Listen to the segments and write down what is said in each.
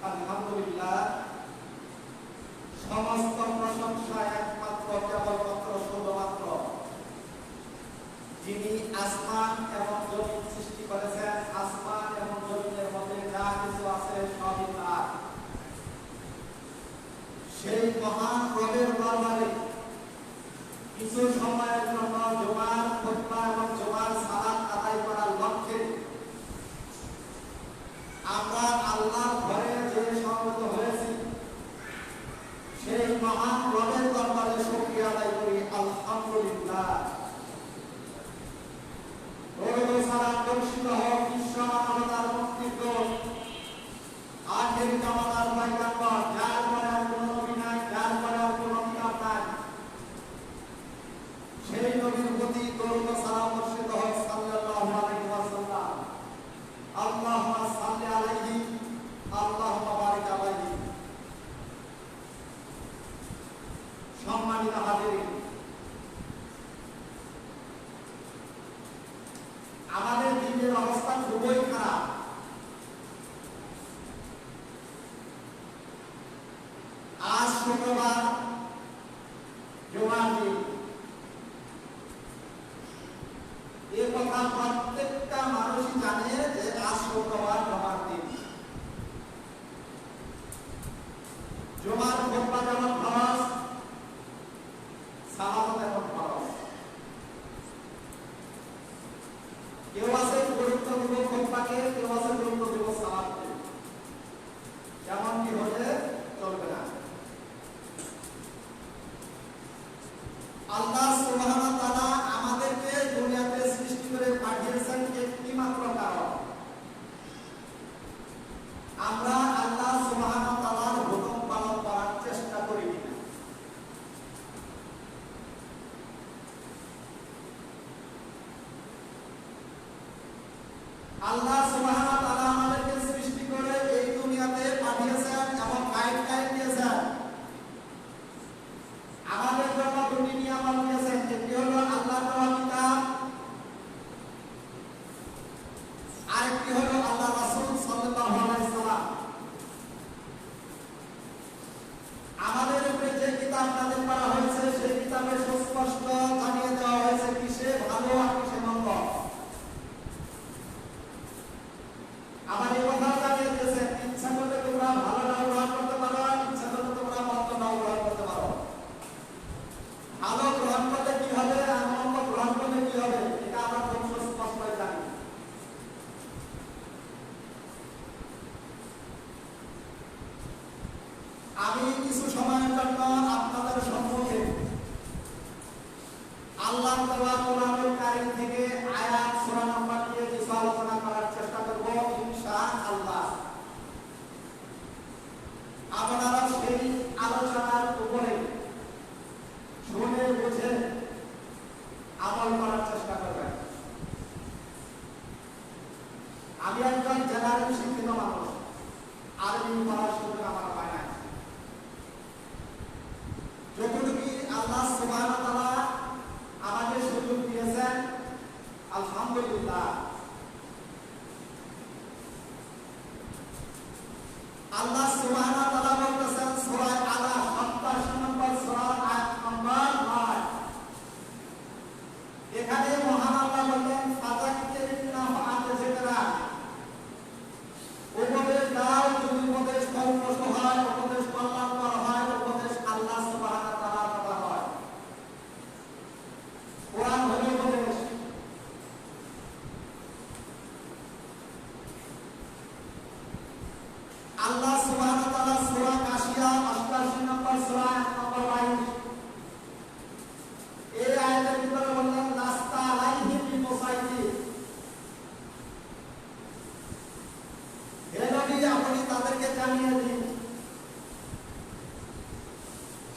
আলহামদুলিল্লাহ, সমস্ত প্রশংসা একমাত্র কেবলমাত্র শুধুমাত্র যিনি আসমান এবং জমিন সৃষ্টি করেছেন। আসমান এবং জমিনের মধ্যে যা কিছু আছে সবই তার। সেই মহান রবের দরবারে কিছু সময়ের জন্য জুমার খুতবা এবং জুমার সালাত আদায় করার লক্ষ্যে আমরা আল্লাহর ঘরে যে সমবেত হয়েছি, সেই মহান রবের দরবারে শুকরিয়া আদায় করি। আলহামদুলিল্লাহ। দরুদ ও সালাম বর্ষিত হোক বিশ্ব মানবতার মুক্তির আখেরি জামানার পয়গম্বর, যার পরে আর কোনো নবী নাই, যার পরে আর কোনো কিতাব নাই, সেই নবীর প্রতি দরুদ ও সালাম বর্ষিত হোক সাল্লাল্লাহু আলাইহি ওয়াসাল্লাম। আল্লাহুম্মা সাল্লি আলাইহি আল্লাহুম্মা বারিক আলাইহি। সম্মানিত হাজিরিন, আমাদের দিনের অবস্থা খুবই খারাপ। আজ শুক্রবার, জুমার দিন। এ কথা প্রত্যেকটা মানুষই জানে যে আজ শুক্রবার, জুমার দিন। জুমার খুতবা যেমন ফরজ, সালাত যেমন ফরজ। কেউ আছে গুরুত্ব দিব খুতবাকে, কেউ আছে গুরুত্ব দিব সালাতকে। যেমন কি হলে চলবে না। আল্লাহ সুবহানাহু ওয়া তাআলা আমাদেরকে দুনিয়াতে সৃষ্টি করে পাঠিয়েছেন একটি মাত্র কারণ, আমরা আল্লাহ সুবহানাহু ওয়া তাআলার হুকুম পালন করার চেষ্টা করি কিনা। আল্লাহ সুবহানাহু ওয়া তাআলা আমাদেরকে সৃষ্টি করে এই দুনিয়াতে পাঠিয়েছেন এবং গাইডলাইন দিয়েছেন। আমাদের জন্য দুটি নিয়ামত দিয়েছেন। একটি হলো আল্লাহর দেওয়া কিতাব, আরেকটি হলো আল্লাহ রাসূল সাল্লাল্লাহু আলাইহি ওয়াসাল্লাম। আমাদের উপরে যে কিতাব নাযিল করা হয়েছে, সেই কিতাবে সুস্পষ্ট জানিয়ে দেওয়া হয়েছে কিসে ভালো আর কিসে মন্দ। আবার এই কথা জানিয়ে দিয়েছেন, ইচ্ছা করলে তোমরা ভালো নাও গ্রহণ করতে পারো, ইচ্ছা করলে তোমরা মন্দ নাও গ্রহণ করতে পারো। ভালো গ্রহণ আল্লাহ সুবহানাহু ওয়া তাআলা আমাকে সুযোগ দিয়েছেন, আলহামদুলিল্লাহ। আল্লাহ সুবহানাহু ওয়া তাআলা বলতেছেন সূরা আলাক 87 নম্বর সূরা আয়াত নম্বর 9, এখানে মহান আল্লাহ বললেন ফাযাক্কিরনা ফাআতা যিকরা, উপদেশ দাও যদি উপদেশ ফলপ্রসূ হয়, উপদেশ কল্যাণকর হয়, উপদেশ আল্লাহ সুবহানাহু ওয়া তাআলার কথা হয়। কোরআন হলো উপদেশ। আল্লাহ সুবহানাহু ওয়া তাআলা সূরা কাশিয়া 88 নম্বর সূরা আয়াত নম্বর 22, এই আয়াতের ভিতরে বললেন লাস্তা আলাইহিম বিমুসাইতির, হে নবী আপনি তাদেরকে জানিয়ে দিন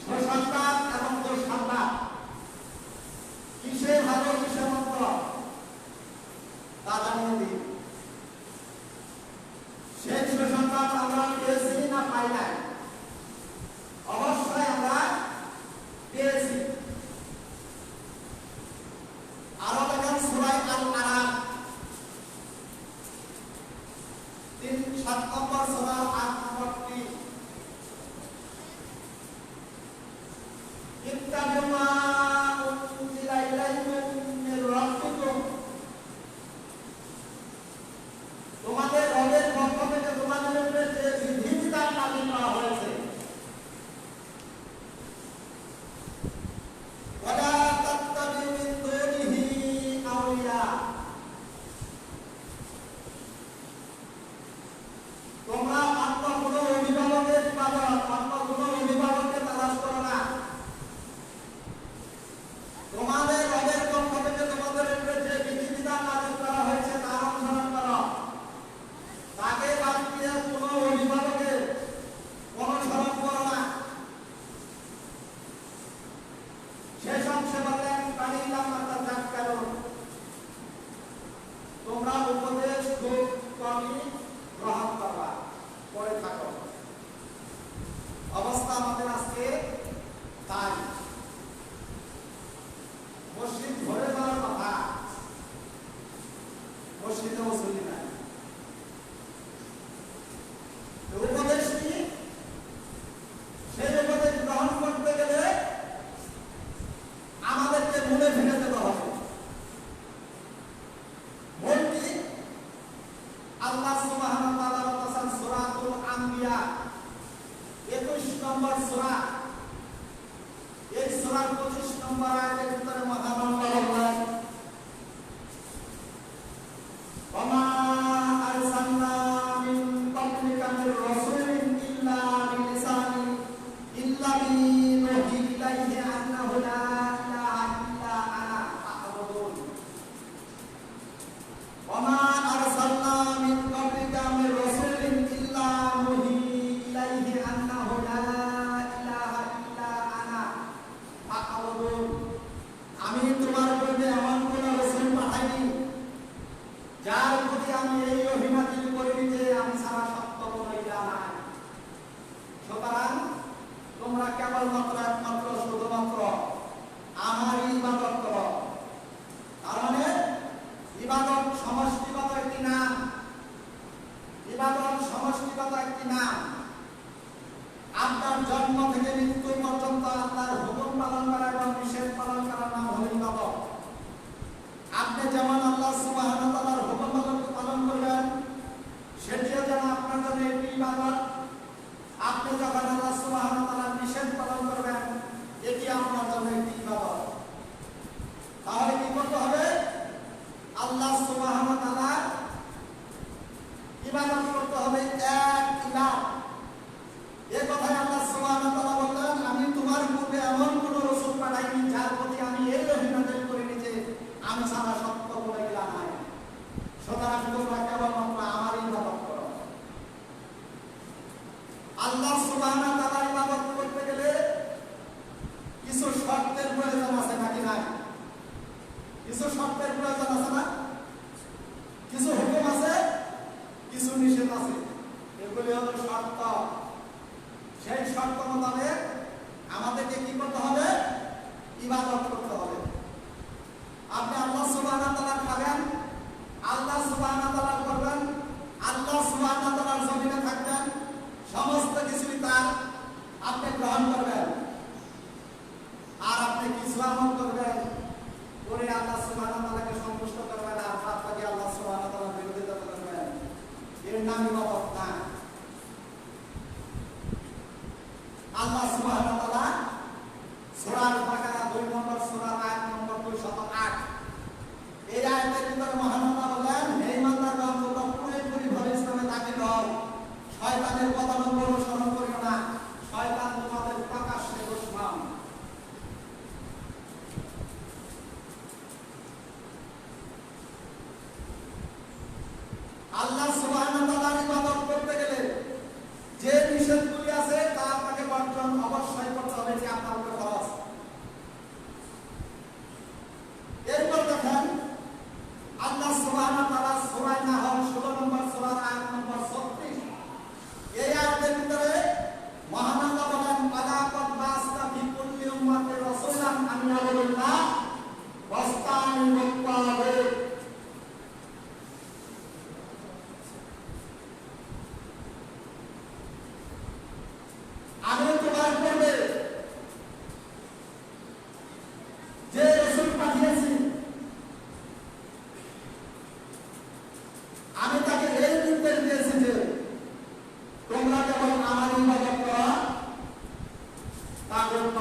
সুসংবাদ এবং দুঃসংবাদ, কিসে ভালো কিসে মন্দ তা জানিয়ে দিন। সেই সুসংবাদ আমরা পেয়েছি না পাই নাই? অবশ্যই আমরা পেয়েছি। আরো দেখেন সূরা আল-আরাফ 3-7 নম্বর সূরা আয়াত নম্বর 3, ইত্তাবিউ মা উনজিলা ইলাইকুম মির রাব্বিকুম, তোমাদের রবের পক্ষ থেকে তোমাদের উপরে যে বিধিবিধান নাযিল করা হয়েছে, ওয়ালা তাত্তাবিউ মিন দুনিহি আউলিয়া, তোমরা অন্য কোনো অভিভাবকের ইবাদত, অন্য কোনো অভিভাবককে তালাশ করো না। তোমাদের রবের পক্ষ থেকে তোমাদের উপরে যে বিধিবিধান নাযিল করা হয়েছে তার অনুসরণ করো। তাকে বাদ দিয়ে কোনো অভিভাবকের অনুসরণ করো না। শেষ অংশে বললেন কালিলাম তাযাক্কারুন, তোমরা উপদেশ খুব কমই গ্রহণ করবা, করে থাকো। অবস্থা আমাদের আজকে তাই। মসজিদ ভরে যাওয়ার কথা, মসজিদে মুসল্লি নাই। উপদেশ কি? সেই উপদেশ গ্রহণ করতে গেলে আমাদেরকে মূলে ফিরে যেতে হবে। মূল কি? আল্লাহ সুবহানাহু ওয়া তাআলা বলেছেন সূরাতুল আম্বিয়া 21 নম্বর সূরা, এই সূরার 25 নম্বর আয়াতের ভিতরে মহান আল্লাহ বলেন ওয়ামা আরসালনা মিন ক্বাবলিকা মির রাসূলিন ইল্লা বিলিসানি নুহি ইলাইহি আন্নাহু লা ইলাহা ইল্লা আনা ফা'বুদুন, ওয়ামা আরসালনা মিন ক্বাবলিকা মির রাসূলিন ইল্লা নুহি ইলাইহি আন্নাহু লা ইলাহা ইল্লা আনা ফা'বুদুন, আমি তোমার পূর্বে এমন কোন রাসূল পাঠাইনি যার প্রতি আমি এই অভিমত করিনি যে আমি ছাড়া সত্য কোন ইলাহ নাই। সুতরাং তোমরা কেবলমাত্র একমাত্র শুধুমাত্র আমারই ইবাদত করো। তার মানে ইবাদত সমষ্টিগত একটি নাম, ইবাদত সমষ্টিগত একটি নাম। আপনার জন্ম থেকে মৃত্যু পর্যন্ত আল্লাহর হুকুম পালন করা এবং নিষেধ পালন করার নাম হল ইবাদত। আপনি যেমন আল্লাহ সুবহানাহু ওয়া তাআলার হুকুম পালন করবেন, সেটিও যেন আপনার জন্য একটি ইবাদত। আপনি যখন আল্লাহ সুবহানাহু ওয়া তাআলার নিষেধ পালন করবেন, এটি আপনার জন্য একটি ইবাদত। তাহলে কি করতে হবে? আল্লাহ সুবহানাহু ওয়া তাআলার ইবাদত করতে হবে, এক ইলাহ। এই কথাই আল্লাহ সুবহানাহু ওয়া তাআলা বললেন আমি তোমার পূর্বে এমন কোন রাসূল পাঠাইনি যার প্রতি আমি এই অভিমত করিনি যে আমি ছাড়া সত্য কোন ইলাহ নাই। সুতরাং তোমরা কেবলমাত্র আমারই ইবাদত করো। আল্লাহ সুবহানাহু ওয়া তাআলার ইবাদত করতে গেলে কিছু শর্তের প্রয়োজন আছে নাকি নাই? কিছু শর্তের প্রয়োজন আছে না? কিছু হুকুম আছে, কিছু নিষেধ আছে। এগুলি হলো শর্ত। সেই শর্ত মোতাবেক আমাদেরকে কি করতে হবে?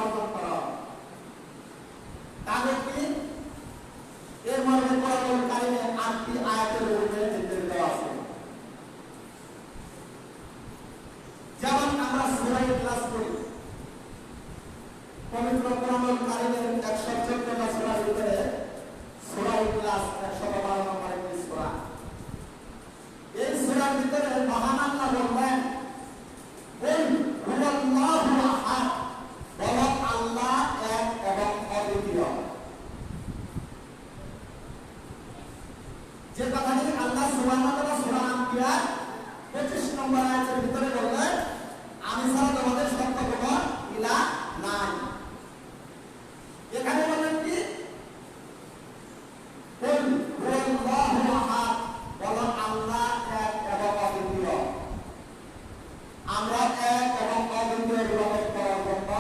অর্জন করা। তাহলে কি এর মধ্যে কোরআনুল কারীমে ৮টি আয়াতের উপরে নির্দেশ দেওয়া আছে। যেমন আমরা সূরা ইখলাস পড়ি, পবিত্র কোরআনুল কারীমের ১১৪টা সূরার ভিতরে সূরা ইখলাস ১১২ নম্বর একটি সূরা। এই সূরার ভিতরে মহান আল্লাহ বলেন, কুল হুয়াল্লাহু আহাদ, বলো আল্লাহ এক এবং অদ্বিতীয়। যে কথাটি আল্লাহ সুবহানাহু ওয়া তাআলা সূরা আম্বিয়া ২৫ নম্বর আয়াতের ভিতরে বললেন, আমি ছাড়া তোমাদের সত্য কোনো ইলাহ নাই। এখানে বলেন কি, কুল হুয়াল্লাহু আহাদ, বলো আল্লাহ এক এবং অদ্বিতীয়। আমরা এক এবং অদ্বিতীয় ইবাদত করার জন্য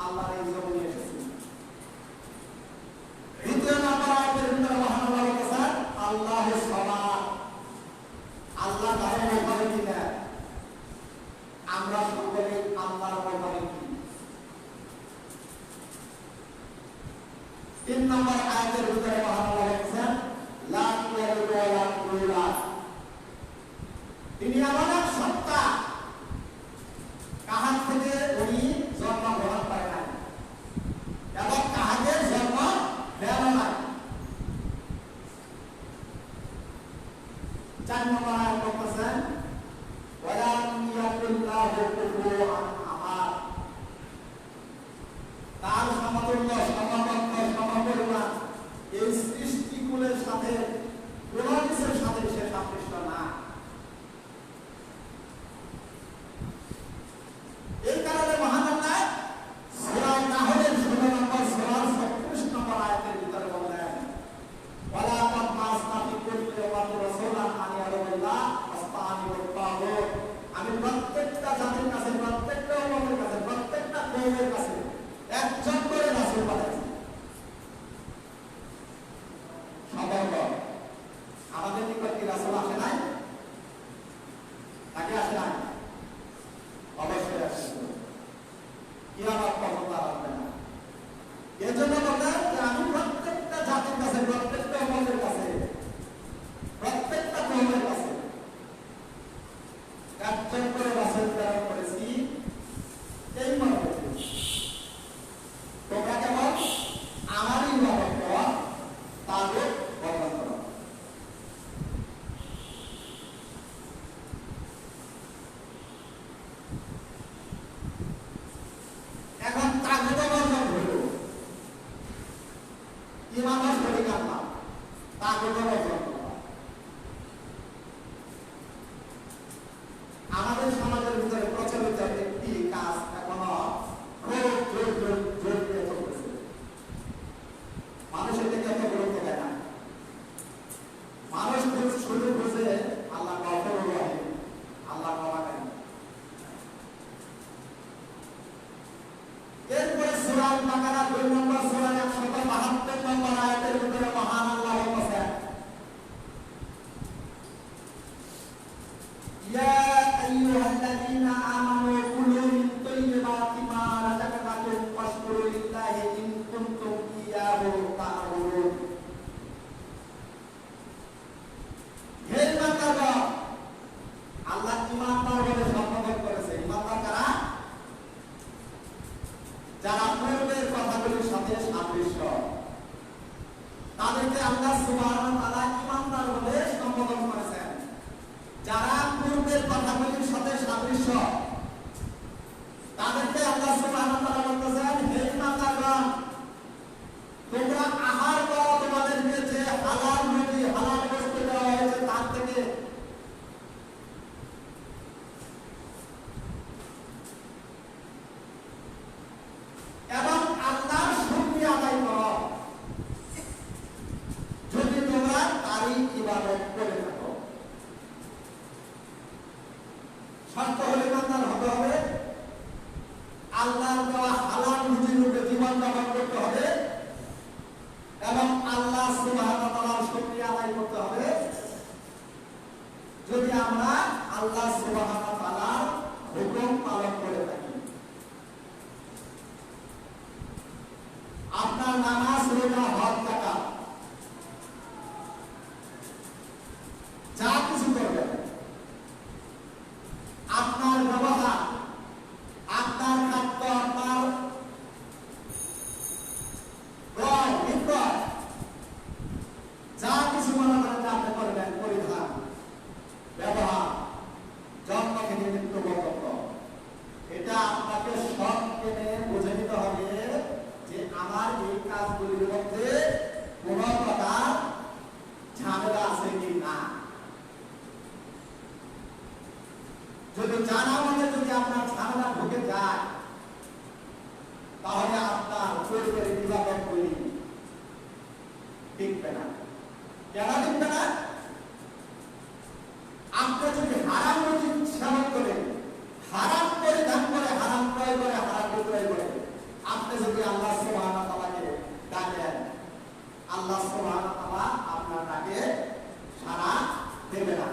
আল্লাহর এই জমিনে এসেছি। দ্বিতীয় নম্বর আয়াতের ভিতরে মহান আল্লাহ বলেছেন, আল্লাহু সামাদ, আল্লাহ কারো মুখাপেক্ষী না। আমরা সকলেই আল্লাহর মুখাপেক্ষী। ৩ নম্বর আয়াতের ভিতরে মহান আল্লাহ বলেছেন, লা ইয়ালিদু ওয়া লা ইউলাদ, তিনি এমন এক সত্তা, কাহার থেকে উনি জন্ম গ্রহণ করে নাই এবং কাহাকে জন্ম দেন নাই। ৪ নম্বর আয়াত বলতেছেন, ওয়ালাম ইয়াকুল্লাহু কুফুওয়ান আহাদ, তার সমতুল্য, সমকক্ষ, সমপরিমাণ এই সৃষ্টিকুলের সাথে কোন কিছুর সাথে সে সাদৃশ্য না। এই কারণে মহান আল্লাহ সূরা নাহলের ১৬ নম্বর সূরার ৩৬ নম্বর আয়াতের ভিতরে বলেন, ওয়ালা কাদ বাসনা ফি কুল্লি উম্মাতিন রাসূলান আন ইয়াবুদুল্লাহ ওয়াস্তানিবুত তাগুত, আমি প্রত্যেকটা জাতির কাছে, প্রত্যেকটা উম্মতের কাছে, প্রত্যেকটা কওমের কাছে একজন করে রাসূল পাঠাইছি। সতর্ক, আমাদের নিকট কি রাসূল আসে নাই? নাকি আসে নাই? অবশ্যই আসছে, কিয়ামত পর্যন্ত আসবে না। এজন্য বলেন যে আমি প্রত্যেকটা জাতির কাছে, প্রত্যেকটা উম্মতের কাছে, প্রত্যেকটা কওমের কাছে একজন করে রাসূল প্রেরণ করেছি। এই মর্মে তোমরা কেবল আমারই ইবাদত করো, তাগুত বর্জন করো। এখন তাগুত বর্জন হইল, ইবাদত করি আল্লাহ, তাগুত বর্জন করা। আমাদের সমাজের ভিতরে প্রচলিত একটি কাজ এখনো খুব জোর দিয়ে চলতেছে। মানুষ এটাকে এত গুরুত্ব দেয় না। মানুষ শুধু বুঝে আল্লাহ গফুর রহিম, আল্লাহ ক্ষমাকারী। এরপরে সূরা আল বাকারা ২ নম্বর সূরার ১৭২ নম্বর আয়াতের ভিতরে মহান আল্লাহ বলেছেন, ইয়া আইয়ুহাল্লাযীনা আমানু কুলু মিন তাইয়্যিবাতি মা রাযাকনাকুম ওয়াশকুরু লিল্লাহি ইন কুনতুম ইয়্যাহু তা'বুদুন। হে ইমানদারগণ, আল্লাহ ইমানদার বলে সম্বোধন করেছে। ইমানদার কারা? যারা পূর্বের কথাগুলির সাথে সাদৃশ্য, তাদেরকে আল্লাহ সুবহানাহু ওয়া তাআলা ইমানদার বলে সম্বোধন করেছেন। যারা পূর্বের কথাগুলির সাথে সাদৃশ্য, তাদেরকে আল্লাহ সুবহানাহু ওয়া তাআলা বলতেছেন, হে ইমানদারগণ, তোমরা আহার করো, তোমাদেরকে যে হালাল রুজি, হালাল বস্তু দেওয়া হয়েছে তার থেকে। এবং আল্লাহর শুকরিয়া আদায় করো যদি তোমরা তারই ইবাদত করে থাকো। শর্ত হলে ইমানদার হতে হবে, আল্লাহর দেওয়া হালাল রুজির রূপে জীবন যাপন করতে হবে এবং আল্লাহ সুবহানাহু ওয়া তাআলার শুকরিয়া আদায় করতে হবে। যদি আমরা আল্লাহ সুবহানাহু ওয়া তাআলার হুকুম পালন করে থাকি, আপনার নামাজ, রোজা, হজ, যাকাত যা কিছু করবেন, আপনার ব্যবহার, আপনার খাদ্য, আপনার যা কিছু মনে করেন আপনি করবেন, পরিধান, ব্যবহার, জন্ম থেকে মৃত্যু পর্যন্ত, এটা আপনাকে সব কেনে বুঝে নিতে হবে যে আমার এই কাজগুলির মধ্যে কোন প্রকার ঝামেলা আছে কি না। যদি জানা মনে যদি আপনার ঝামেলা ঢুকে যায়, তাহলে আপনার পরিবারের বিভাগগুলি টিকবে না। কেন টিকবে না? আপনি যদি হারাম রুজি সেবন করেন, হারাম পরিধান করে, হারাম ক্রয় করে, হারাম বিক্রয় করে, আপনি যদি আল্লাহ সুবহানাহু ওয়া তাআলাকে ডাকেন, আল্লাহ সুবহানাহু ওয়া তাআলা আপনার ডাকে সাড়া দেবে না।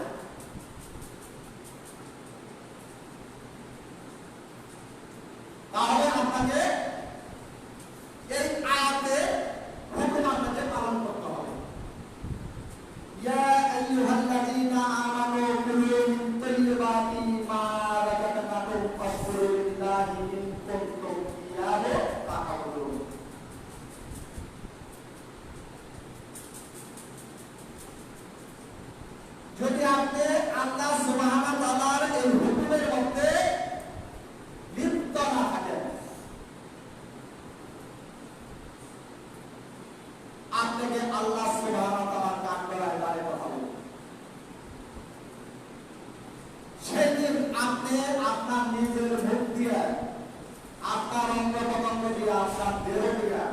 তাহলে আপনাকে এই আয়াতে হুকুম আপনাকে পালন করতে হবে। ইয়া আইয়ুহাল্লাযীনা আমানু কুলু মিন তাইয়্যিবাতি মা রাযাকনাকুম ফাশকুরুল্লাহি ইন কুনতুম ইয়্যাহু তা'বুদুন। যদি আপনি আল্লাহ সুবহানাহু ওয়া তাআলার এই হুকুমের মধ্যে লিপ্ত না থাকেন, আপনাকে আল্লাহ সুবহানাহু ওয়া তাআলার কান গলায় দাঁড়িয়ে কথা বলবেন। সেদিন আপনি আপনার নিজের মুখ দিয়ে, আপনার অঙ্গ প্রত্যঙ্গ দিয়ে, আপনার দেহ দিয়ে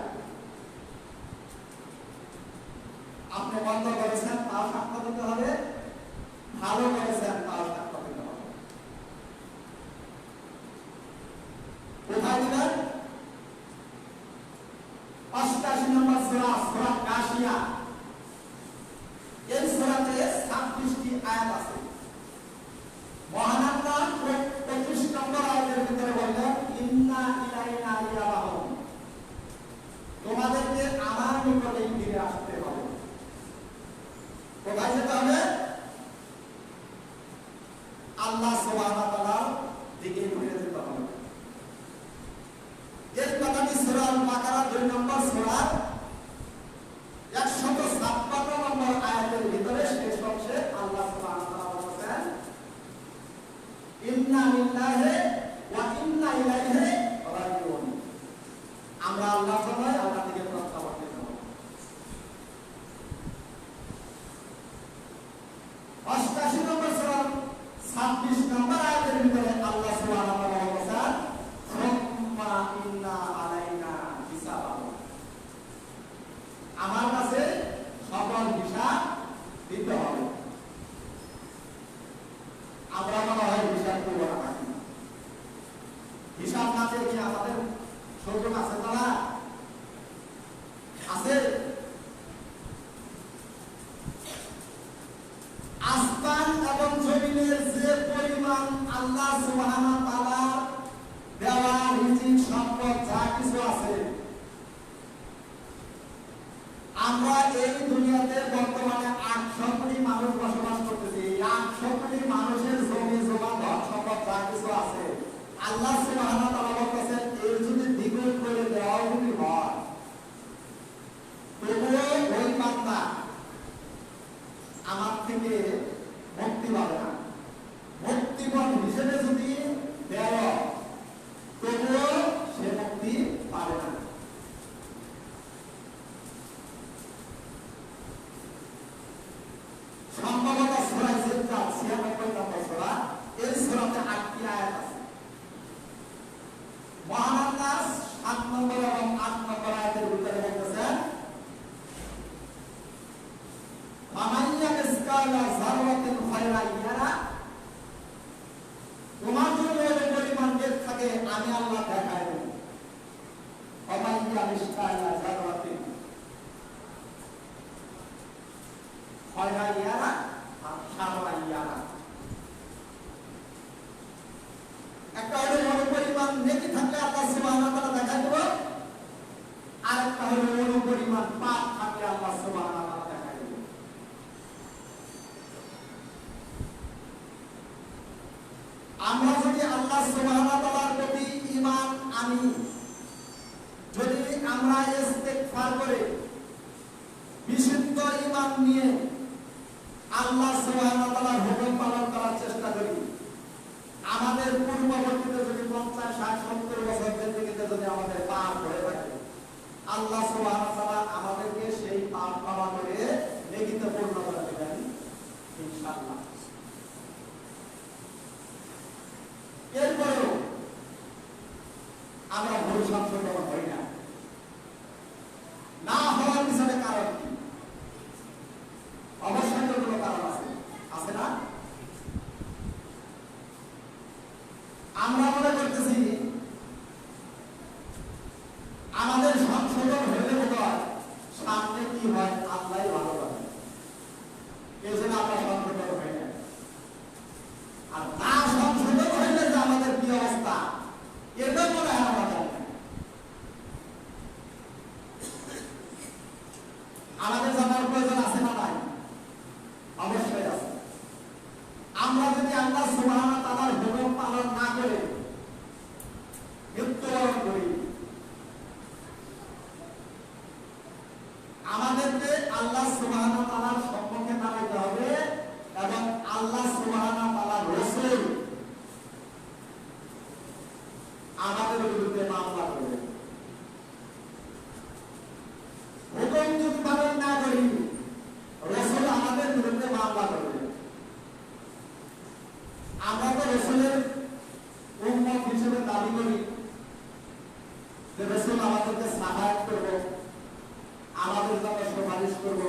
আপনি বন্ধ করেছেন, তাও সাক্ষ্য দিতে হবে, ভালো করেছেন তাও সাক্ষ্য দিতে হবে। কোথায় দিবেন? 88 নম্বর সূরা, সূরা গাশিয়া। এই সূরাতে 26টি আয়াত আছে। মহান আল্লাহ 25 নম্বর আয়াতের ভিতরে বললেন, ইন্না ইলাইনা ইয়াবাহুম, তোমাদেরকে আমার নিকটে ফিরে আসতে হবে। কোথায় যেতে হবে? আল্লাহ সুবহানাহু ওয়া তাআলার দিকে ফিরে যেতে হবে। এই কথাটি সূরা আল-বাকারা 2 নম্বর সূরা 156 নম্বর আয়াতের ভিতরে শেষ অংশে আল্লাহ সুবহানাহু ওয়া তাআলা বলেন, ইন্না লিল্লাহি ওয়া ইন্না ইলাইহি রাজিউন, আমরা আল্লাহর জন্য আল্লাহ থেকে প্রত্যাবর্তিত হব। 88 নম্বর সূরা 26 নম্বর আয়াতের ভিতরে আল্লাহ সুবহানাহু ওয়া তাআলা বলেন, সুম্মা ইন্না আলাইনা হিসাবাহুম, আমার কাছে সকল হিসাব দিতে হবে। আমরা মনে হয় হিসাব করবো না, হিসাব না চেয়ে কি আমাদের সুযোগ আছে? তারা আছে। আসমান এবং জমিনের যে পরিমাণ আল্লাহ সুবহানাহু ওয়া তাআলা দেওয়া রিজিক, সম্পদ যা কিছু আছে, আমরা এই দুনিয়াতে বর্তমানে 800 কোটি মানুষ বসবাস করতেছি। এই 800 কোটি মানুষের জমি জমা, ধন সম্পদ যা কিছু আছে, আল্লাহ সুবহানাহু ওয়া তাআলা বলতেছেন, এর যদি দ্বিগুণ করে দেওয়া যদি হয়, তবুও ওই বান্দা আমার থেকে মুক্তি পাবে না। মুক্তিপণ হিসেবে যদি দেওয়া, তবুও সে মুক্তি পাবে না। সম্ভবত সূরা জিলকাত 96 নম্বর সূরা, এই সূরাতে 8টি আয়াত আছে। মহান আল্লাহ 7 নম্বর এবং 8 নম্বর আয়াতের ভিতরে বলতেছেন, মামাইয়া মিসকালা যাররাতিন খায়রান ইয়ারা, তোমার যদি ওই পরিমাণ বেদ থাকে আমি আল্লাহ দেখাই দেব। মামাইয়া মিসকালা যাররাতিন খায়রান ইয়ারা আর শাররান ইয়ারা, একটা হলো ওই পরিমাণ নেকি থাকলে আল্লাহ সুবহানাহু ওয়া তাআলা দেখাই দেব, আর একটা হলো গুনাহ ইস্তেগফার করে বিশুদ্ধ ঈমান নিয়ে আল্লাহ সুবহানাহু ওয়া তাআলার হুকুম পালন করার চেষ্টা করি, আমাদের পূর্ববর্তীতে যদি 50, 60, 70 বছর জিন্দেগিতে যদি আমাদের পাপ হয়ে থাকে, আল্লাহ সুবহানাহু ওয়া তাআলা আমাদেরকে সেই পাপ ক্ষমা করে নেকিতে পূর্ণ করে দেবেন ইনশাআল্লাহ। এরপরেও আমরা ভুল সংশোধন হই না, না হওয়ার পিছনে কারণ কি? অবশ্যই তো কোনো কারণ আছে, আছে না? আমরা মনে করতেছি আমাদের সংশোধন হইলে বোধহয় সামনে কি হয় আল্লাহ ভালো পাবে, এই জন্য আমরা সংশোধন হই না। আর না সংশোধন হইলে যে আমাদের কি অবস্থা এটা মনে হয় আমরা জানি না। আমাদের জানার প্রয়োজন আছে না নাই? অবশ্যই আছে। আমরা যদি আল্লাহ সুবহানাহু ওয়া তাআলার হুকুম পালন না করে মৃত্যুবরণ করি, আমাদেরকে আল্লাহ সুবহানাহু ওয়া তাআলার সম্মুখে দাঁড়াতে হবে এবং আল্লাহ সুবহানাহু ওয়া তাআলার রাসূল আমাদের বিরুদ্ধে মামলা করবে। হুকুম যদি পালন না করি, রাসূল আমাদের বিরুদ্ধে মামলা করবে। আমরা তো রাসূলের উম্মত হিসেবে দাবি করি যে রাসূল আমাদেরকে সাহায্য করবে, আমাদের জন্য সুপারিশ করব।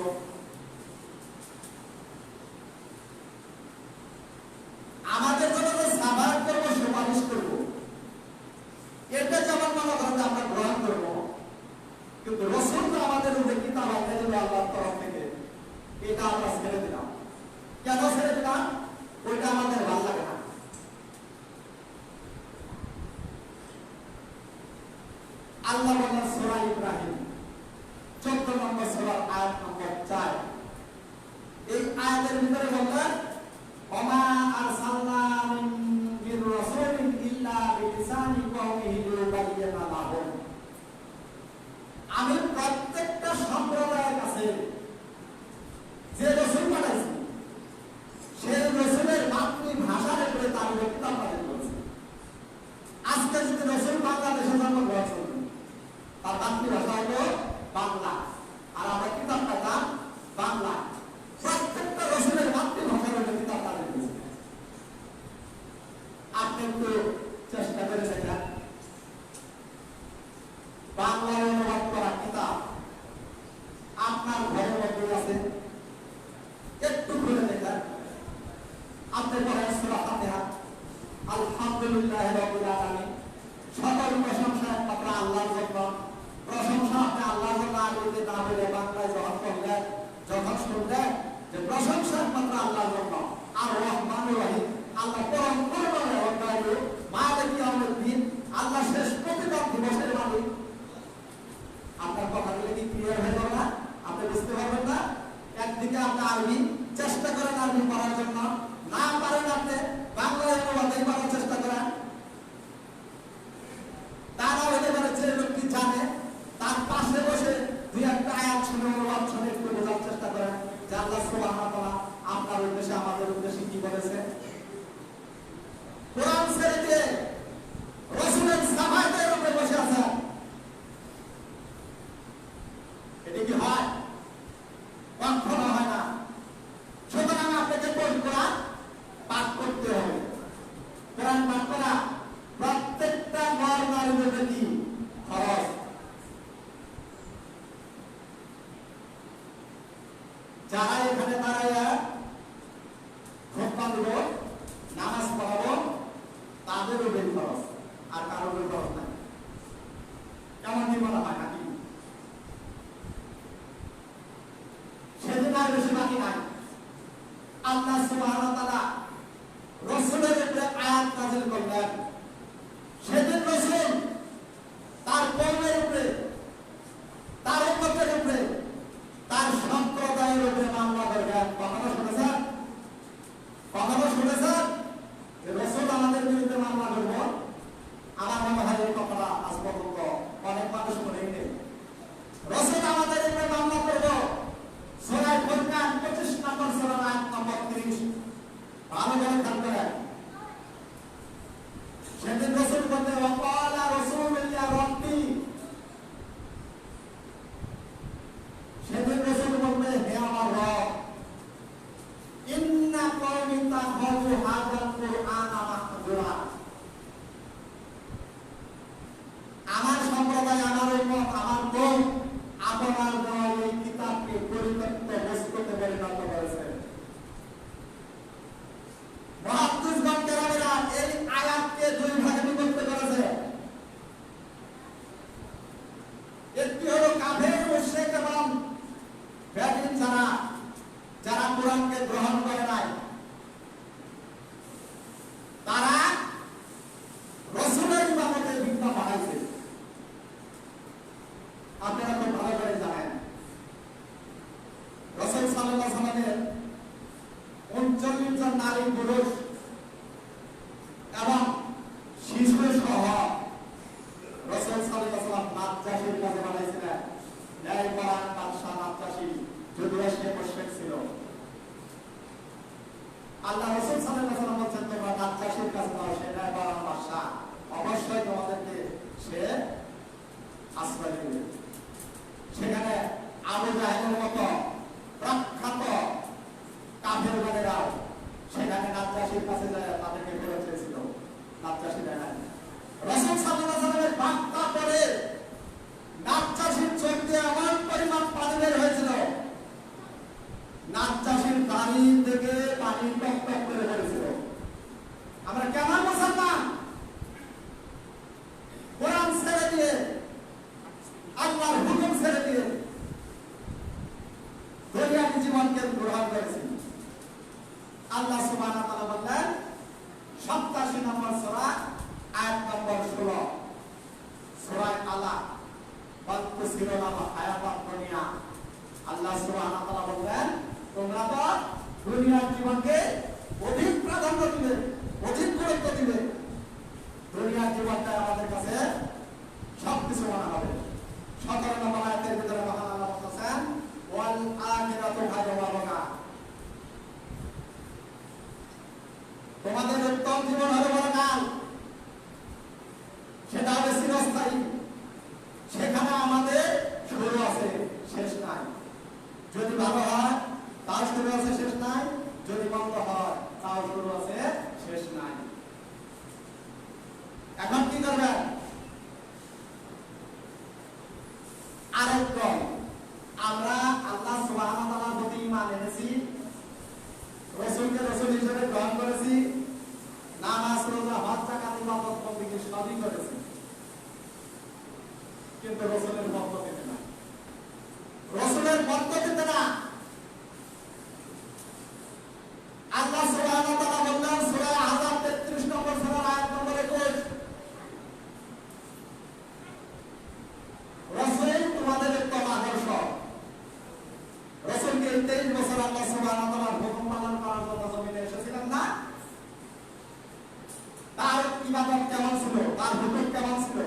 আমাদের জন্য সাহায্য করব, সুপারিশ করব, এটা যেমন মনে করেন যে আমরা গ্রহণ করব, কিন্তু রাসূল তো আমাদের উপরে কিতাব আল্লাহ আল্লাহর তরফ থেকে, এটা আমরা ছেড়ে দিলাম। কেন ছেড়ে দিলাম? ওইটা আমাদের ভালো লাগে না। আল্লাহ বলেন সূরা ইব্রাহিম 14 নম্বর সূরার আয়াত নম্বর 4, এই আয়াতের ভিতরে বলেন ওমা আরসালনা মিন রাসূলিন ইল্লা বিলিসানি কওমিহি লিয়ুবায়্যিনা লাহুম। আমি প্রত্যেকটা সম্প্রদায়ের কাছে যে রাসূল পাঠাইছি সেই রাসূলের মাতৃভাষার উপরে তার কিতাব নাযিল করেছি। আজকে যদি রাসূল বাংলাদেশে জন্মগ্রহণ করেন, তার মাতৃভাষা হলো বাংলা, আর আমরা কিতাব পাইতাম বাংলা। প্রত্যেকটা রাসূলের মাতৃভাষার উপরে কিতাব নাযিল করেছি। আপনি একটু চেষ্টা করে দেখেন, বাংলায় অনুবাদ করা কিতাব আপনার ঘরের মধ্যে আছে, একটু খুলে দেখেন। আপনি পড়েন সূরা ফাতিহা, আলহামদুলিল্লাহি রাব্বিল আলামিন, সকল প্রশংসা একমাত্র আল্লাহর জন্য। প্রশংসা আপনি আল্লাহর জন্য আরবিতে না বলে বাংলায় যখন পড়লেন, যখন শুনলেন যে প্রশংসা একমাত্র আল্লাহর জন্য, আর রহমানুর রহিম, আল্লাহ পরম করুণাময় দয়ালু, মালিক ইয়াউমিদ্দিন, আল্লাহ শেষ প্রতিদান দিবসের মালিক। আপনার কথাগুলো কি ক্লিয়ার হয়ে গেল না? আপনি বুঝতে পারবেন না? একদিকে আপনি আরবি চেষ্টা করেন আরবি পড়ার জন্য, না পারেন আপনি বাংলায় অনুবাদই করার চেষ্টা করেন। তারা হইতে পারে যে লোকটি জানে তার পাশে বসে দুই একটা আয়াত শুনে অনুবাদ শুনে একটু বোঝার চেষ্টা করেন যে আল্লাহ সুবহানাহু ওয়া তাআলা আপনার উদ্দেশ্যে আমাদের উদ্দেশ্যে কি বলেছে। কোরআন ছেড়ে দিয়ে রাসূলের সাহাবাদের উপরে বসে আছেন, এটা কি হয়? কখনো হয় না। সুতরাং আপনাকে কোরআন পাঠ করতে হবে। কোরআন পাঠ করা যদিও সে মুশরিক ছিল। আল্লাহ রাসূল সাল্লাল্লাহু আলাইহি ওয়াসাল্লাম বলেন, তোমরা নাজ্জাশীর কাছে যাও, সে ন্যায়পরায়ণ বাদশা, অবশ্যই তোমাদেরকে সে আশ্রয় দেবে। সেখানে আবু জাহেলের মতো প্রখ্যাত কাফেরগণেরাও সেখানে নাজ্জাশীর কাছে যায় তাদেরকে ফেরত চেয়েছিল, নাজ্জাশী দেয় নাই। রাসূল সাল্লাল্লাহু আলাইহি ওয়াসাল্লামের বাক্কা পড়ে নাজ্জাশীর চোখ দিয়ে এমন পরিমাণ পানি বের হয়েছিল, নাজ্জাশীর দাড়ি থেকে পানি টপ টপ করে পড়েছিল। আমরা কেমন মুসলমান, কোরআন ছেড়ে দিয়ে, আল্লাহর হুকুম ছেড়ে দিয়ে দুনিয়ার জীবনকে গ্রহণ করেছি। আল্লাহ সুবহানাহু ওয়া তাআলা বললেন 87 নম্বর সূরা আয়াত নম্বর 16 সূরা আলাক বাল তুসিরুনা হায়াতাত দুনিয়া। আল্লাহ সুবহানাহু ওয়া তাআলা বললেন, তোমরা তো দুনিয়ার জীবনকে অধিক প্রাধান্য দিবে, অধিক গুরুত্ব দিবে। দুনিয়ার জীবনটা আমাদের কাছে সবকিছু মনে হবে। 17 নম্বর আয়াতের ভিতরে মহান আল্লাহ বলতেছেন, ওয়াল আখিরাতু খায়রুন ওয়া আবকা। তোমাদের উত্তম জীবন হবে পরকাল, সেটা হবে চিরস্থায়ী। সেখানে আমাদের শুরু আছে, শেষ নাই। যদি ভালো হয় তার শুরু আছে, শেষ নাই। যদি মন্দ হয় তার শুরু আছে, শেষ নাই। এখন কি করবেন? আরেকজন আমরা আল্লাহ সুবহানাহু ওয়া তাআলার প্রতি ঈমান এনেছি, রাসূলকে রাসূল হিসেবে গ্রহণ করেছি, নামাজ রোজা হজ যাকাত ইবাদত বন্দেগী সবই করেছি, কিন্তু রাসূলের পদ্ধতিতে না, রাসূলের পদ্ধতিতে না। আল্লাহ সুবহানাহু ওয়া তাআলা বললেন সূরা আহজাব 33 নম্বর সূরা আয়াত নম্বর 21, রাসূল তোমাদের উত্তম আদর্শ। রাসূলকে 23 বছর আল্লাহ সুবহানাহু ওয়া তাআলার হুকুম পালন করার জন্য জমিনে এসেছিলেন না? তার ইবাদত কেমন ছিল, তার হুকুম কেমন ছিল?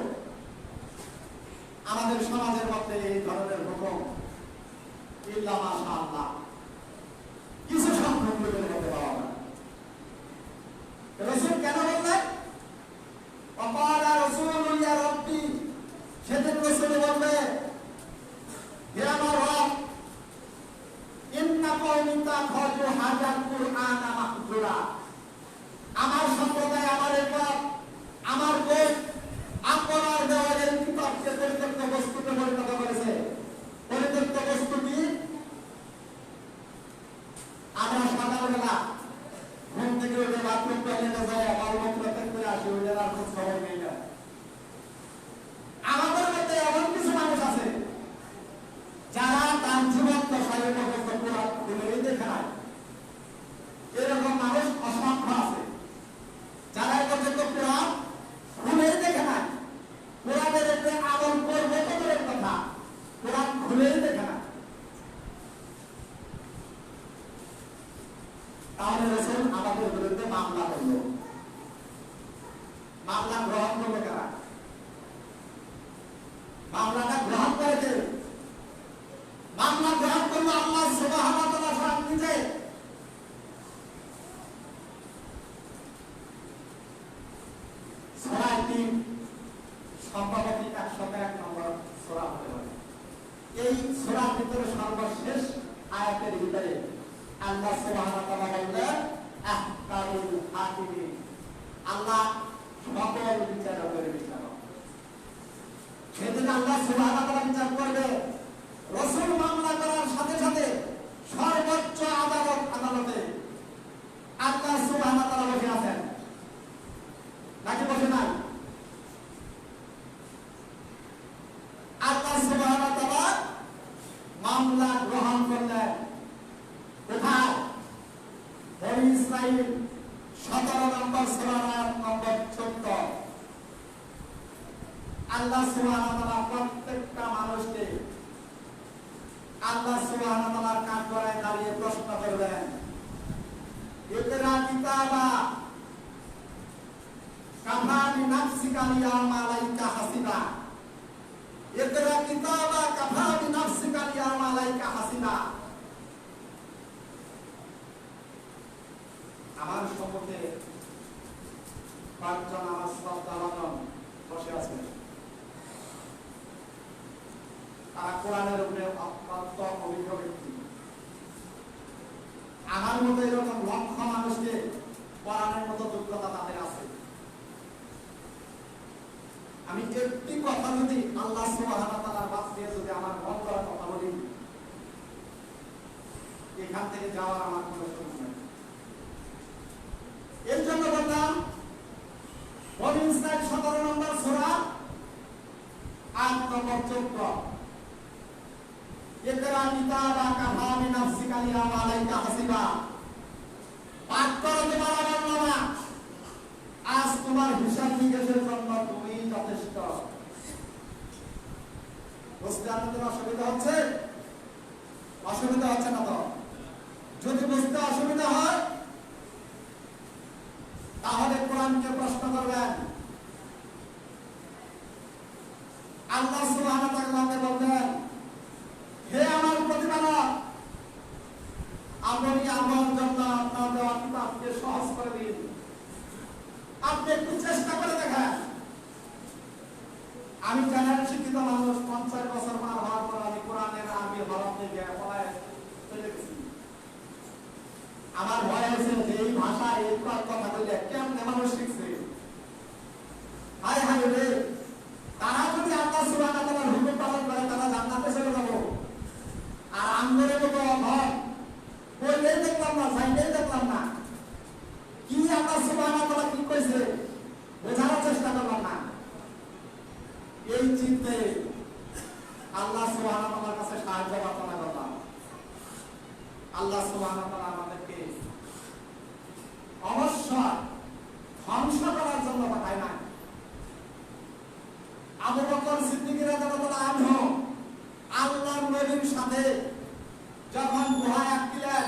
আমাদের সমাজের মধ্যে এই ধরনের হুকুম ইল্লা মাশাআল্লাহ কিছু সংখ্যক লোকের মধ্যে পাওয়া যায়। রাসূল কেন বললেন ওয়াকালা রাসূলু ইয়া রাব্বি, সেদিন রাসূল বলবে, হে আমার রব, ইন্না কওমি তাখাযু হাযাল কুরআনা মাহজুরা। আমার সম্প্রদায়, আমার একবার, আমার গোত্র আপনার দেওয়ালের কিতাবকে পরিত্যক্ত বস্তুতে পরিণত করেছে। পরিত্যক্ত বস্তু কি? আমরা সকালবেলা ঘুম থেকে উঠে বাথরুম টয়লেটে যাই, মলমূত্র ত্যাগ করে আসি, ওইটার আর খোঁজ খবর নেই না। আমাদের মধ্যে এমন কিছু মানুষ আছে যারা তার জীবন দশায় পর্যন্ত কোরআন খুলেই দেখে নাই। এরকম মানুষ অসংখ্য আছে যারা এ পর্যন্ত কোরআন খুলেই দেখে নাই। কোরআনের উপরে আমল করবো তো দূরের কথা, কোরআন খুলেই দেখে না। তাহলে রাসূল আমাদের বিরুদ্ধে মামলা করলো, মামলা গ্রহণ করলো কারা? মামলাটা গ্রহণ করেছে, মামলা গ্রহণ করলো আল্লাহ সুবহানাহু ওয়া তাআলা স্বয়ং নিজে। সূরা 3 সম্ভবত 101 নম্বর সূরা হতে পারে। এই সূরার ভিতরে সর্বশেষ আয়াতের ভিতরে আল্লাহ সুবহানাহু ওয়া তাআলা বললেন আহকামুল হাকিমিন, আল্লাহ সকল বিচারকের বিচারক। সেদিন আল্লাহ সুবহানাহু ওয়া তাআলা বিচার করবে। রাসূল মামলা করার সাথে সাথে সর্বোচ্চ আদালতে আল্লাহ সুবহানাহু ওয়া তাআলা বসে আছেন নাকি বসে নাই? আল্লাহ সুবহানাহু ওয়া তাআলা মামলা গ্রহণ করলেন কোথায়? বনী ইসরাঈল 17 নম্বর সূরা আয়াত নম্বর 14। আল্লাহ সুবহানাহু ওয়া তাআলা প্রত্যেকটা মানুষকে আল্লাহ সুবহানাহু ওয়া তাআলার কাঠগড়ায় দাঁড়িয়ে প্রশ্ন করবেন, ইকরা কিতাবা কাফা বিনাফসিকা আল-ইয়াওমা আলাইকা হাসিবা। ইকরা কিতাবা কাফা বিনাফসিকা আল-ইয়াওমা আলাইকা হাসিবা। তারা কোরআনের উপরে অত্যন্ত অভিজ্ঞ ব্যক্তি। আমার মতো এরকম লক্ষ মানুষকে কোরআনের মতো যোগ্যতা তাদের আছে। আমি একটি কথা যদি আল্লাহ সুবহানাহু ওয়া তাআলার কাছ থেকে যদি আমার মন করার কথা বলি, এখান থেকে যাওয়ার আমার কোনো সুযোগ নেই। এর জন্য বললাম বনী ইসরাঈল 17 নম্বর সূরা 8 নম্বর 14 ইকরা কিতাবাকা কাফা বিনাফসিকা আল-ইয়াওমা আলাইকা হাসিবা। পাঠ করো তোমার আমলনামা, আজ তোমার হিসাব নিকাশের জন্য তুমি যথেষ্ট। বুঝতে আপনাদের অসুবিধা হচ্ছে? অসুবিধা হচ্ছে না তো? যদি বুঝতে অসুবিধা হয় তাহলে কোরআনকে প্রশ্ন করবেন। আল্লাহ সুবহানাহু ওয়া তাআলা বলেন, হে আমার প্রতিপালক, আপনি আমার জন্য আপনার দেওয়া কিতাবকে সহজ করে দিন। আপনি একটু চেষ্টা করে দেখেন। আমি জানেন শিক্ষিত মানুষ, 50 বছর পার হওয়ার পর আমি কোরআনের আরবি হরফ দিয়ে পড়ায় চলে গেছি। আমার ভয় আছে যে এই ভাষায় এই কথা বললে কেমনে মানুষ শিখছে। হায় হায় রে, তারা যদি আল্লাহ সুবহানাহু ওয়া তাআলার হুকুম পালন করে তারা জান্নাতে চলে যাব। আর আমগরের মতো অভাব বললেই দেখলাম না, চাইলেই দেখলাম না, কি আল্লাহ সুবহানাহু ওয়া তাআলা কি কইছে বোঝার চেষ্টা করলাম না। এই চিন্তে আল্লাহ সুবহানাহু ওয়া তাআলার কাছে সাহায্য প্রার্থনা করলাম। আল্লাহ সুবহানাহু ওয়া তাআলা আমাদেরকে অবশ্যই ধ্বংস করার জন্য পাঠায় না। আবু বকর সিদ্দিক রাদিয়াল্লাহু আনহু আল্লাহর নবীর সাথে যখন গুহায় আটকিলেন,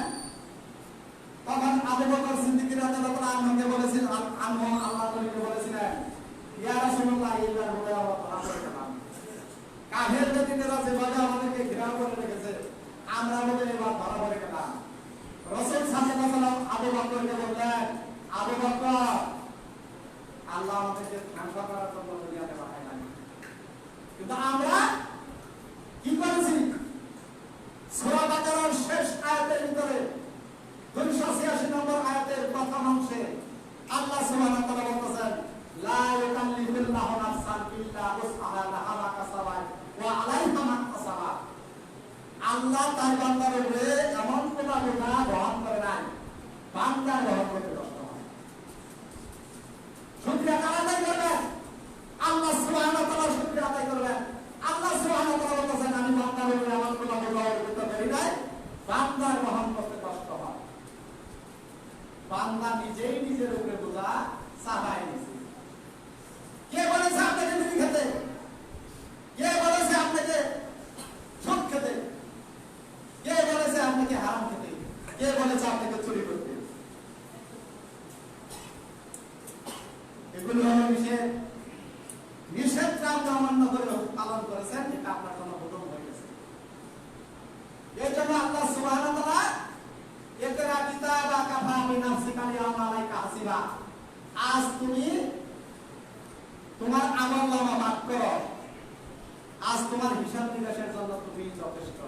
তখন আবু বকর সিদ্দিক রাদিয়াল্লাহু আনহুকে বলেছিলেন, আল্লাহর নবীকে বলেছিলেন, ইয়া রাসূলুল্লাহ এইবার বলে আমরা ধরা পড়ে গেলাম। কাফের বেদিনেরা যেভাবে আমাদেরকে ঘেরাও করে রেখেছে, আমরা বলে এবার ধরা পড়ে গেলাম। রাসূল সাল্লাল্লাহু আলাইহি ওয়াসাল্লাম আবু বকরকে বললেন, আবু বকর, আল্লাহ আমাদেরকে ধ্বংস করার জন্য দুনিয়াতে পাঠায় নাই, কিন্তু আমরা কি করেছি? সূরা বাকারার শেষ আয়াতের ভিতরে 286 নম্বর আয়াতের প্রথম অংশে আল্লাহ সুবহানাহু ওয়া তাআলা বলেছেন, লা ইউকাল্লিফুল্লাহু নাফসান ইল্লা উসআহা লাহা মা কাসাবাত ওয়া আলাইহা মা কাসাবাত। আল্লাহ তার বান্দার উপরে এমন কোন গুনাহ বহন করে নাই বান্দা বহন করতে কষ্ট হয়। শুকরিয়া আদায় করবেন, আল্লাহ সুবহানাহু ওয়া তাআলা শুকরিয়া আদায় করবেন। আল্লাহ সুবহানাহু ওয়া তাআলা বলেছেন, আমি বান্দার উপরে এমন কোন গুনাহ বহন করতে পারি নাই বান্দার বহন করতে কষ্ট হয়। বান্দা নিজেই নিজের উপরে বোঝা চাপায় নিয়েছে। কে বলেছে আপনাকে বিড়ি খেতে? কে বলেছে আপনাকে সুদ খেতে? কে বলেছে আপনাকে হারাম খেতে? কে বলেছে আপনাকে চুরি করতে? এগুলো হলো নিষেধ। নিষেধটা আপনি অমান্য করে পালন করেছেন, এটা আপনার জন্য হুকুম হয়ে গেছে। এই জন্য আল্লাহ সুবহানাহু ওয়া তাআলা ইকরা কিতাবাকা কাফা বিনাফসিকা আল-ইয়াওমা আলাইকা হাসিবা। আজ তুমি তোমার আমলনামা পাঠ করো, আজ তোমার হিসাব নিকাশের জন্য তুমি যথেষ্ট।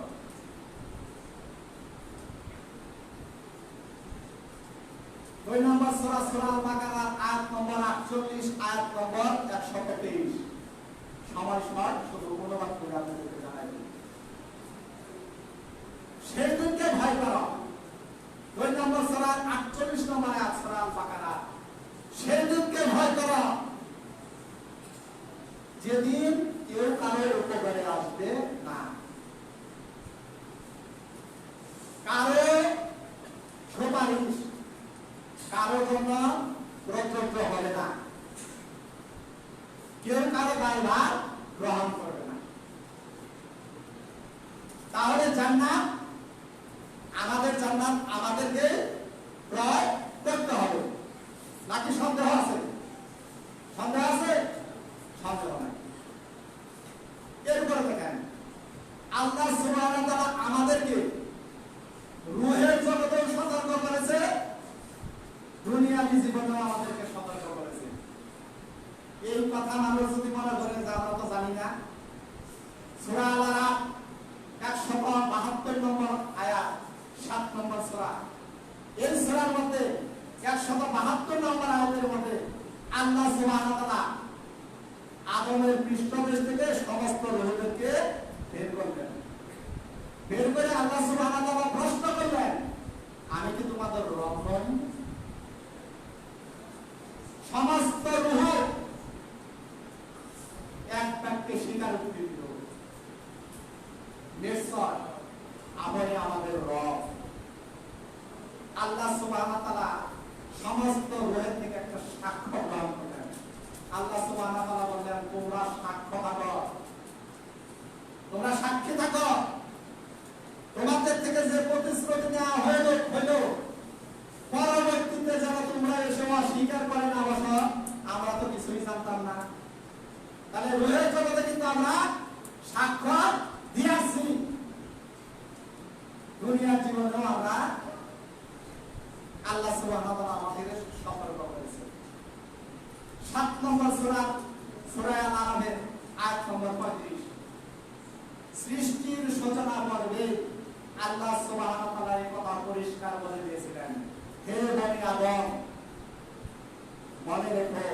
দুই নম্বর সূরা সূরা আল-বাকারার আয়াত নম্বর 48, আয়াত নম্বর 123। সময় শর্ট, শুধু অনুবাদ করে আপনাদেরকে জানাই দিই। সেই দিনকে ভয় করো। 2 নম্বর সূরা 48 নম্বর আয়াত সূরা আল-বাকারা। সেই দিনকে ভয় করো যেদিন কেউ কারোর উপকারে আসবে না, কারো সুপারিশ কারো জন্য প্রযোজ্য হবে না, কেউ কারো দায়ভার গ্রহণ করবে না। তাহলে জান্নাত আমাদেরকে প্রয়োগ করতে হবে নাকি সন্দেহ আছে? সন্দেহ আছে? সন্দেহ নাই। এরপরে দেখেন আল্লাহ সুবহানাহু ওয়া তাআলা আমাদেরকে রূহের জগতেও সতর্ক করেছে, দুনিয়াবী জীবনেও আমাদেরকে সতর্ক করেছে। এই কথা মানুষ যদি মনে করেন যে আমরা তো জানি না, সূরা আল-আরাফ আয়াতকে স্বীকারোক্তি দিল, নিশ্চয় আপনি আমাদের রব। আল্লাহ সুবহানাহু ওয়া তাআলা সমস্ত রূহের থেকে একটা সাক্ষ্য গ্রহণ করলেন। আল্লাহ সুবহানাহু ওয়া তাআলা বললেন, তোমরা সাক্ষ্য থাকো, তোমরা সাক্ষী থাকো, তোমাদের থেকে যে প্রতিশ্রুতি নেওয়া হইল পরবর্তীতে যারা তোমরা এসে অস্বীকার করে না বসো, আমরা তো কিছুই জানতাম না। তাহলে রূহের জগতে কিন্তু আমরা সাক্ষ্য দিয়েছি, দুনিয়ার জীবনেও আমরা আল্লাহ সুবহানাহু ওয়া তাআলা আমাদের সতর্ক করেছেন। 7 নম্বর সূরা আল-আরাফের আয়াত নম্বর 35, সৃষ্টির সূচনা পর্বে আল্লাহ সুবহানাহু ওয়া তাআলা এই কথা পরিষ্কার বলে দিয়েছিলেন, হে বনি আদম, মনে রেখো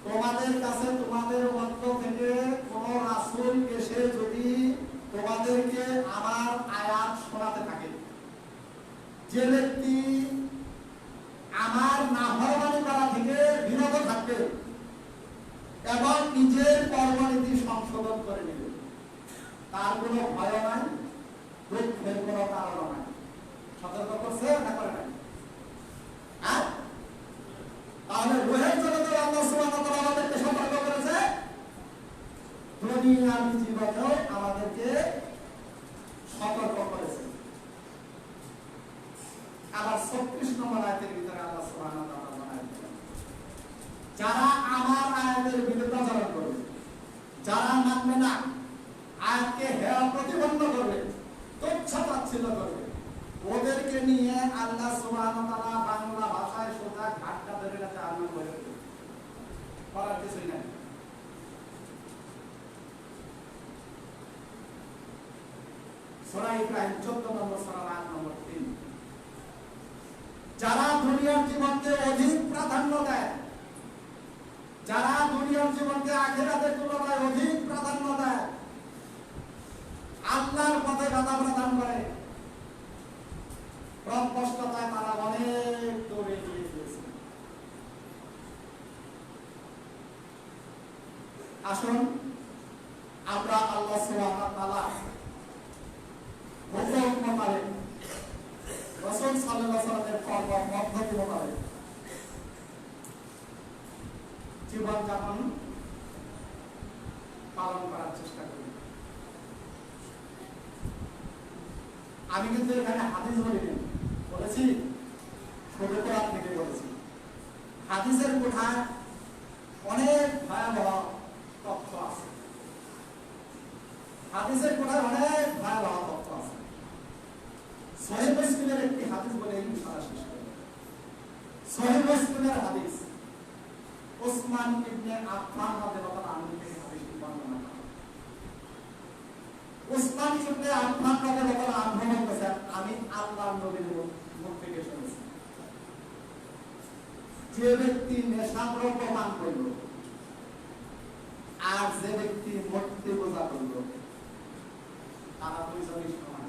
তোমাদের কাছে তোমাদের মধ্য থেকে কোন রাসূল এসে যদি তোমাদেরকে আমার আয়াত শোনাতে থাকে, যে ব্যক্তি আমার নাফরমানি করা থেকে বিরত থাকবে এবং নিজের কর্মনীতি সংশোধন করে নেবে, তার কোনো ভয় নাই, দুঃখের কোনো কারণ নাই। সতর্ক করছে না করে নাই? তাহলে রূহের জগতে আল্লাহ সুবহানাহু ওয়া তাআলা আমাদেরকে সতর্ক করেছে, দুনিয়ার জীবনেও আমাদেরকে সতর্ক করেছে। আবার 36 নম্বর আয়াতের ভিতরে আল্লাহ সুবহানাহু ওয়া তাআলা জানালেন, যারা আমার আয়াতের বিরুদ্ধাচরণ করবে, যারা মানবে না, আয়াতকে হেয় প্রতিবন্ধ করবে, তুচ্ছ-তাচ্ছিল্য করবে, ওদেরকে নিয়ে আল্লাহ সুবহানাহু ওয়া তাআলা বাংলা ভাষায় সোজা ঘাটটা ধরে রাখতে আরম্ভ করে দেবে, করার কিছুই নাই। সূরা ইব্রাহিম 14 নম্বর সূরা 8 নম্বর 3, যারা দুনিয়ার জীবনকে অধিক প্রাধান্য দেয়, যারা দুনিয়ার জীবনকে আখিরাতের তুলনায় অধিক প্রাধান্য দেয়, আল্লাহর পথে বাধা প্রদান করে, প্রস্পষ্টতায় তারা অনেক দূরে এগিয়ে গিয়েছে। আসুন আমরা আল্লাহ সুবহানাহু ওয়া তাআলা হুকুম মোতাবেক, রাসূল সাল্লাল্লাহু আলাইহি ওয়াসাল্লামের কর্ম পদ্ধতি মোতাবেক জীবন যাপন পালন করার চেষ্টা করি। আমি কিন্তু এখানে হাদিস বলিনি, বলেছি শুধু কোরআন থেকে বলেছি। হাদিসের কোঠায় অনেক ভয়াবহ তথ্য আছে, হাদিসের কোঠায় অনেক ভয়াবহ তথ্য আছে। সহিহ মুসলিমের একটি হাদিস বলে ইনশাআল্লাহ শেষ করব। সহিহ মুসলিমের হাদিস, উসমান ইবনে আফফান রাদিয়াল্লাহু আনহু থেকে হাদিসটি বর্ণনা করা। উসমান ইবনে আফফান রাদিয়াল্লাহু আনহু বলেছেন, আমি আল্লাহর নবীর মুখ থেকে শুনেছি, যে ব্যক্তি নেশাদ্রব্য পান করল আর যে ব্যক্তি মূর্তি পূজা করল, তারা দুইজনই সমান।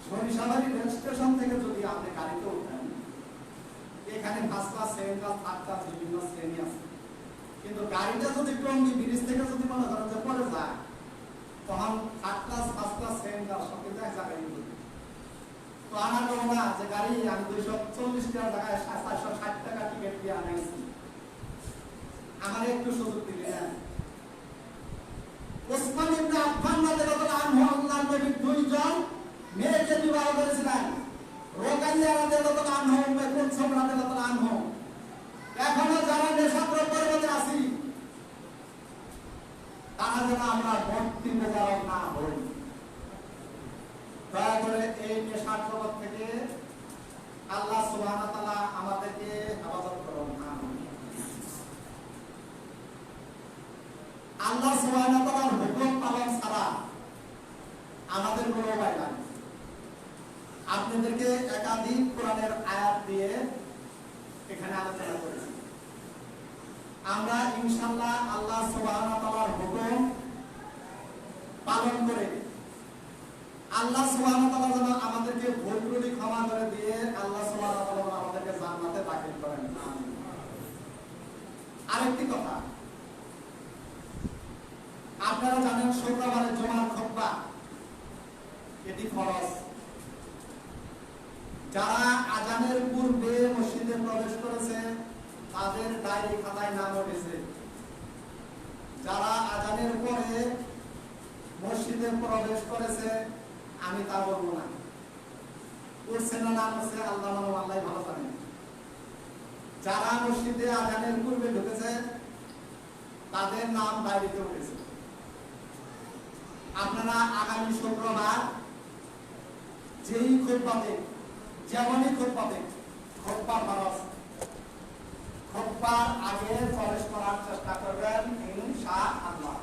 সরিষাবাড়ি রেল স্টেশন থেকে যদি আপনি গাড়িতে উঠেন, এখানে first class, second class, third class বিভিন্ন শ্রেণী আছে, কিন্তু গাড়িটা যদি টঙ্গী ব্রিজ থেকে যদি মনে করেন যে পড়ে যায়, তখন third class, first class, second class সব কিন্তু এক জায়গায় নিয়ে। তো আমার বলবো না যে গাড়ি আমি 240 টাকার জায়গায় 460 টাকা টিকিট দিয়ে আনাইছি, আমার একটু সুযোগ দিলে না। উসমান ইবনে আফফান রাদিয়াল্লাহু আনহু আল্লাহর নবীর দুইজন মেয়েকে বিবাহ করেছিলেন, রোকাইয়া রাদিয়াল্লাহু আনহা, উম্মে কুলসুম রাদিয়াল্লাহু আনহা। এখনো যারা নেশাদ্রব্যের মধ্যে আছি, তারা যেন আমরা ভক্তি প্রচারক না হই। দয়া করে এই নেশার জগৎ থেকে আল্লাহ সুবহানাহু ওয়া তাআলা আমাদেরকে হেফাজত করুন। আল্লাহ সুবহানাহু ওয়া তাআলার হুকুম পালন ছাড়া আমাদের কোনো উপায় নাই। আপনাদেরকে একাধিক কোরআনের আয়াত দিয়ে এখানে আলোচনা করেছি। আমরা ইনশাআল্লাহ আল্লাহ সুবহানাহু ওয়া তাআলার হুকুম পালন করে আল্লাহ সুবহানাহু ওয়া তাআলা যেন আমাদেরকে ভুল ত্রুটি ক্ষমা করে দিয়ে আল্লাহ সুবহানাহু ওয়া তাআলা আমাদেরকে জান্নাতে দাখিল করেন। আমিন। আরেকটি কথা, আপনারা জানেন শুক্রবারে জুমার খুতবা এটি ফরজ। যারা আজানের পূর্বে মসজিদে প্রবেশ করেছে তাদের ডায়েরি খাতায় নাম উঠেছে। যারা আজানের পরে মসজিদে প্রবেশ করেছে আমি তা বলবো না, উঠছে না নাম হচ্ছে আল্লাহ আল্লাহ ভালো জানেন। যারা মসজিদে আজানের পূর্বে ঢুকেছে তাদের নাম ডায়েরিতে উঠেছে। আপনারা আগামী শুক্রবার যেই খুতবাতে যেমনই খুতবাতে খুতবা ফরজ, খুতবার আগে প্রবেশ করার চেষ্টা করবেন ইনশাআল্লাহ।